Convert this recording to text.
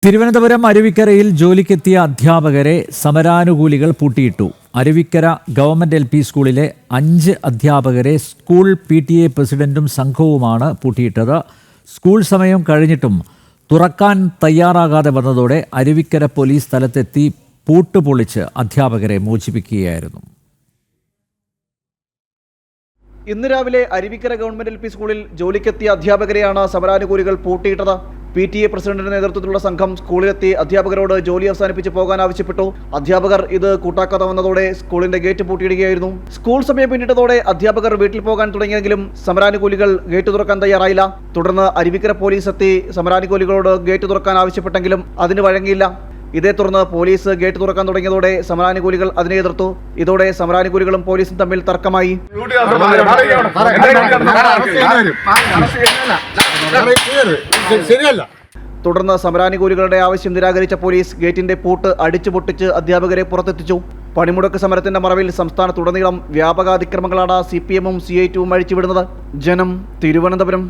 തിരുവനന്തപുരം അരുവിക്കരയിൽ ജോലിക്കെത്തിയ അധ്യാപകരെ സമരാനുകൂലികൾ പൂട്ടിയിട്ടു. Aruvikkara government LP സ്കൂളിലെ 5 അധ്യാപകരെ സ്കൂൾ PTA പ്രസിഡന്റും സംഘവുമാണ് പൂട്ടിയിട്ടത്. സ്കൂൾ സമയം കഴിഞ്ഞിട്ടും തുറക്കാൻ തയ്യാറാകാതെ വന്നതോടെ അരുവിക്കര പോലീസ് സ്ഥലത്തെത്തി പൂട്ട് പൊളിച്ച് അധ്യാപകരെ മോചിപ്പിക്കുകയായിരുന്നു. ഇന്ന് രാവിലെ അരുവിക്കര ഗവൺമെന്റ് LP സ്കൂളിൽ ജോലിക്കെത്തിയ അധ്യാപകരെയാണ് സമരാനുകൂലികൾ പൂട്ടിയിട്ടത്. PTA പ്രസിഡന്റിന്റെ നേതൃത്വത്തിലുള്ള സംഘം സ്കൂളിലെത്തി അധ്യാപകരോട് ജോലി അവസാനിപ്പിച്ച് പോകാൻ ആവശ്യപ്പെട്ടു. അധ്യാപകർ ഇത് കൂട്ടാക്കാതെ വന്നതോടെ സ്കൂളിന്റെ ഗേറ്റ് പൂട്ടിയിടുകയായിരുന്നു. സ്കൂൾ സമയം പിന്നിട്ടതോടെ അധ്യാപകർ വീട്ടിൽ പോകാൻ തുടങ്ങിയെങ്കിലും സമരാനുകൂലികൾ ഗേറ്റ് തുറക്കാൻ തയ്യാറായില്ല. തുടർന്ന് അരുവിക്കര പോലീസ് എത്തി സമരാനുകൂലികളോട് ഗേറ്റ് തുറക്കാൻ ആവശ്യപ്പെട്ടെങ്കിലും അതിന് വഴങ്ങിയില്ല. ഇതേ തുടർന്ന് പോലീസ് ഗേറ്റ് തുറക്കാൻ തുടങ്ങിയതോടെ സമരാനുകൂലികൾ അതിനെ എതിർത്തു. ഇതോടെ സമരാനുകൂലികളും പോലീസും തമ്മിൽ തർക്കമായി. തുടർന്ന് സമരാനുകൂലികളുടെ ആവശ്യം നിരാകരിച്ച പോലീസ് ഗേറ്റിന്റെ പൂട്ട് അടിച്ചു പൊട്ടിച്ച് അധ്യാപകരെ പുറത്തെത്തിച്ചു. പണിമുടക്ക് സമരത്തിന്റെ മറവിൽ സംസ്ഥാനത്തുടനീളം വ്യാപക അതിക്രമങ്ങളാണ് CPM-ഉം CIT-ഉം അഴിച്ചുവിടുന്നത്. ജനം, തിരുവനന്തപുരം.